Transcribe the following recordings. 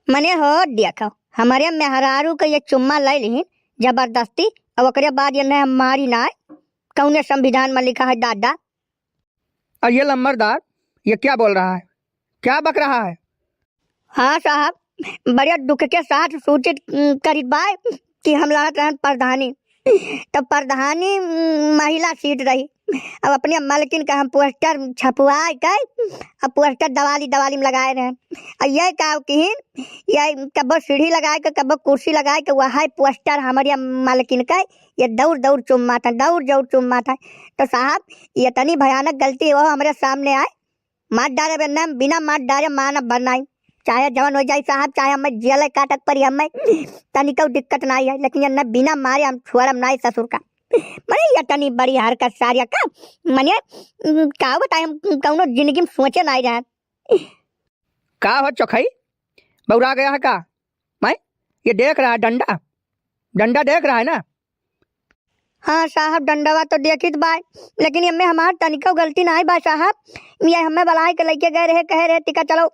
मने हो देखो हमारे मेहरारू के ये चुम्मा ले ली जबरदस्ती और ओकरे बाद ये न हमारी ना कौने संविधान में लिखा है दादा। और ये लम्बरदार ये क्या बोल रहा है, क्या बक रहा है? हाँ साहब, बड़े दुख के साथ सूचित करीत बाय कि हम लड़त रहन प्रधानी, तो प्रधानी महिला सीट रही। अब अपने मालकिन का हम पोस्टर छपवाए के अब पोस्टर दवाली में लगाए रहे। और ये का किन ये कब सीढ़ी लगाए के कब कुर्सी लगाए के वह पोस्टर हमारे मालकिन का ये दौड़ चुम्मा था, दौड़ चुम्मा था। तो साहब ये तनी भयानक गलती वो हमारे सामने आए, मार डारे बिना मार डारे माना बनाई, चाहे जवन हो जाए साहब, चाहे हमें जेल काटक पर हमें तनिक दिक्कत नहीं है, लेकिन न बिना मारे हम छोड़म नहीं ससुर का। मने ये तनी बड़ी हरकत सारिया का मने का बताए हम कौनो जिंदगी में सोचे नहीं रहे। का हो चौखई, बौरा गया है का? मैं ये देख रहा है डंडा देख रहा है ना? हाँ साहब, डंडवा तो देखित बाय, लेकिन ये हमार तनिको गलती नहीं बा साहब। ये हमें बलाई के लेके गए रहे, कहे रहे टिका चलो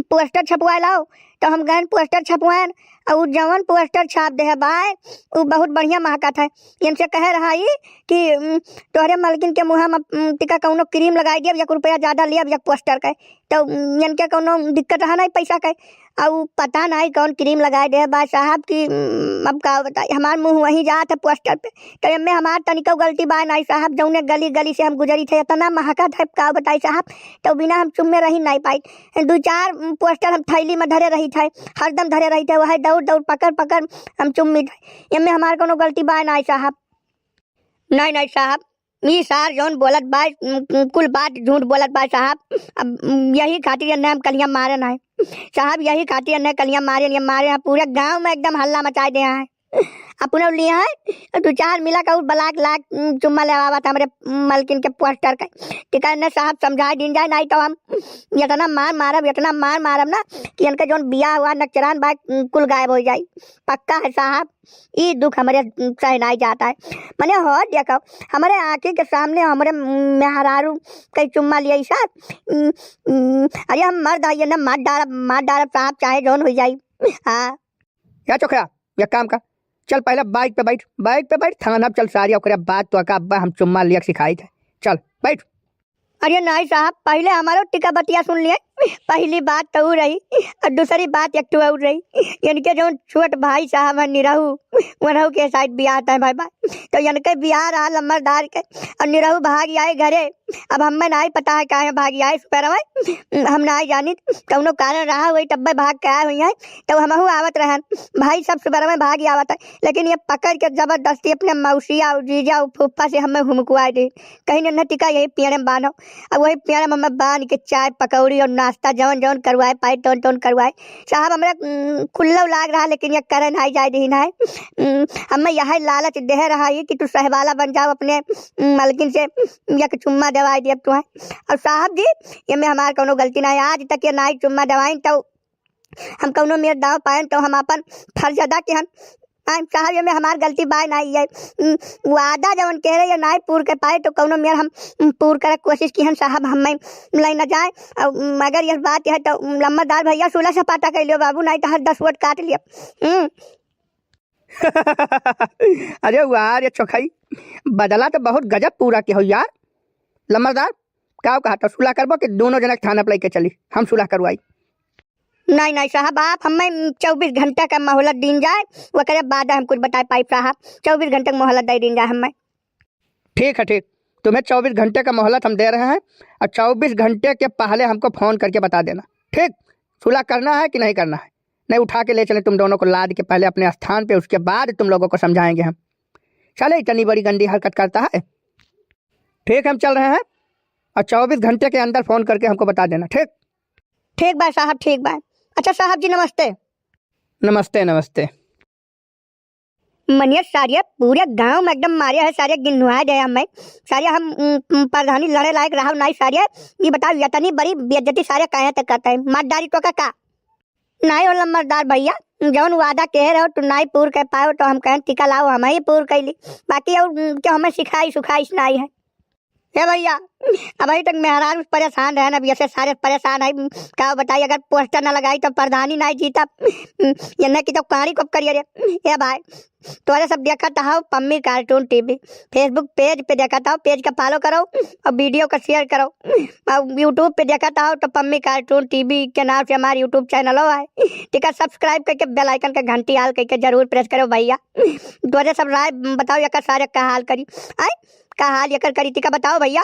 पोस्टर छपवाए लाओ, तो हम गए पोस्टर छपवाएन और जवन पोस्टर छाप दे है बाय वो बहुत बढ़िया महका था। इनसे कहे रहा ही कि तोहरे मालकिन के मुँह में टिका कौनो क्रीम लगाई दिया, 1 रुपया ज़्यादा लिया 1 पोस्टर के, तो इनके कौनो दिक्कत रहा नहीं पैसा के। और पता नहीं कौन क्रीम लगाए दे बा साहब की अब का बताए हमार मुँह वहीं जात है पोस्टर पे, तो इनमें हमार तनिको गलती बा नहीं साहब। जौने गली से हम गुजरी थे इतना महका था का बताई साहब, तो बिना हम चुम्मे रही नहीं पाई। 2-4 पोस्टर हम थैली में धरे रही थे, हरदम धरे रही थे, वह दौड़ पकड़ हम चुम्मी थे। इनमें हमार कोनो गलती बा नहीं साहब। नहीं साहब, ये सार जौन बोलत बा कुल बात झूठ बोलत बा साहब। अब यही खातिर ने हम कलियां मारे ना साहब, यही खातिर ने कलियां मारे पूरे गांव में एकदम हल्ला मचाए दे हैं। अपने लिए है 2-4 मिला का बलाक लाख चुम्मा ले आवा था हमारे मालकिन के पोस्टर का। टिका ने साहब समझाए दिन जाए, नहीं तो हम इतना मार मारब ना कि इनका जौन बिया हुआ नक्चरान बात कुल गायब हो जाए। पक्का है साहब, ये दुख हमारे सहनाई जाता है। मैंने हो देखो हमारे आँखी के सामने हमारे मेहरारू कई चुम्मा लिया साहब। अरे हम मर्द आइए ना मार डारब साहब, चाहे जौन हो जाए। हाँ क्या चोखरा, ये काम का चल पहले बाइक पे बैठ थाना चल सारी ओकरे बात तो का अब्बा हम चुम्मा लिया सिखाई थे, चल बैठ। अरे नहीं साहब, पहले हमारो टिका बतिया सुन लिए। पहली बात तो वो रही और दूसरी बात एक तो और रही, इनके जो छोट भाई साहब है निरहू के साइड बियाह है भाई, तो इनके बियाह रहा लम्बरदार के और निरहू भाग आए घरे। अब हमें नहीं पता है कहाँ भाग आए सुपर हम नहीं जानी, कौनो कारण रहा हुई तब भाग के आए हुई है। तो हम आवत रहन भाई सब सुपर में भाग आवत है, लेकिन ये पकड़ के जबरदस्ती अपने मौसिया और जीजा और फूफा से हमें हुमकुआ दे, कहीं न टिका यही पेड़ में बांधो। अब वही पेड़ में हमें बांध के चाय पकौड़ी और नाश्ता जवन करवाए पाए तौन करवाए साहब। हमारे खुल्ला लाग रहा, लेकिन ये करे नहीं जाए दी है। हमें यह लालच दे रहा है कि तू सहवाला बन जाओ अपने मालकिन से, एक चुम्मा दवाई दिया तू है। और साहब जी ये में हमार कोनो गलती नहीं, आज तक ये नहीं चुम्मा दवाई तो हम कौनो मेर दाव पाए तो हम अपन फर्ज अदा के हम साहब। ये में हमार गलती बाय नहीं है, वादा जवन कह रहे नहीं पूर कर पाए तो कौनो मेर हम पूर करे कोशिश की हम साहब, हमें मिलाई न जाए। मगर यह बात है तो लम्बरदार भैया 16 सपाटा कर लियो बाबू, नहीं तो हर 10 वोट काट लियो। अरे वाह रे चौखई, बदला तो बहुत गजब पूरा के हो यार। लम्बरदार क्या कहा तो सुलह करबो कि दोनों जनक थाना पर लेके चली हम सुलह करवाई? नहीं साहब, आप हमें 24 घंटे का मोहलत दिन जाए, वो करे बाद हम कुछ बताए पाई साहब। 24 घंटे मोहलत दे दिन जाए हमें। ठीक है ठीक, तुम्हें 24 घंटे का मोहलत हम दे रहे हैं और 24 घंटे के पहले हमको फ़ोन करके बता देना, ठीक? सुलह करना है कि नहीं करना है? नहीं उठा के ले चले तुम दोनों को लाद के पहले अपने स्थान पे, उसके बाद तुम लोगों को समझाएंगे हम। चले इतनी बड़ी गंदी हरकत करता है। ठीक हम चल रहे हैं और 24 घंटे के अंदर फ़ोन करके हमको बता देना, ठीक बा साहब, ठीक बा। अच्छा साहब जी नमस्ते। नमस्ते। मनिया सारिया पूरे गांव में एकदम मारे है, सारे गिनवा दे हमें सारिया, हम प्रधानी लड़े लायक रहा नहीं सारिया। ये बताओ इतनी बड़ी बेइज्जती सारे कहे तक करता है, मर्दारी तो का नहीं हो लम्बरदार भैया, जौन वादा कह रहे हो तू नहीं पूर कर पाओ तो हम कहें टिका लाओ हम ही पूर कैली, बाकी और क्या हमें सिखाई सुखाइश नहीं है। हे भैया अब अभी तक मेहरारू परेशान रहे ना, अभी ऐसे सारे परेशान है। क्या बताइए, अगर पोस्टर ना लगाई तो प्रधानी नहीं जीता। ये न कि तो कहानी कब करिए रे। ये भाई तोरे सब देखा था Pammi cartoon TV Facebook page पे देखा था, पेज का फॉलो करो और वीडियो का शेयर करो। और यूट्यूब पे देखा था तो पम्मी कार्टून टीवी के नाम से हमारे यूट्यूब चैनल हो है। ठीक है, सब्सक्राइब करके बेल आइकन का घंटी हाल करके जरूर प्रेस करो भैया। तोरे सब राय बताओ, यकर सारे का हाल करी आय का हाल यकर करी टिका बताओ भैया।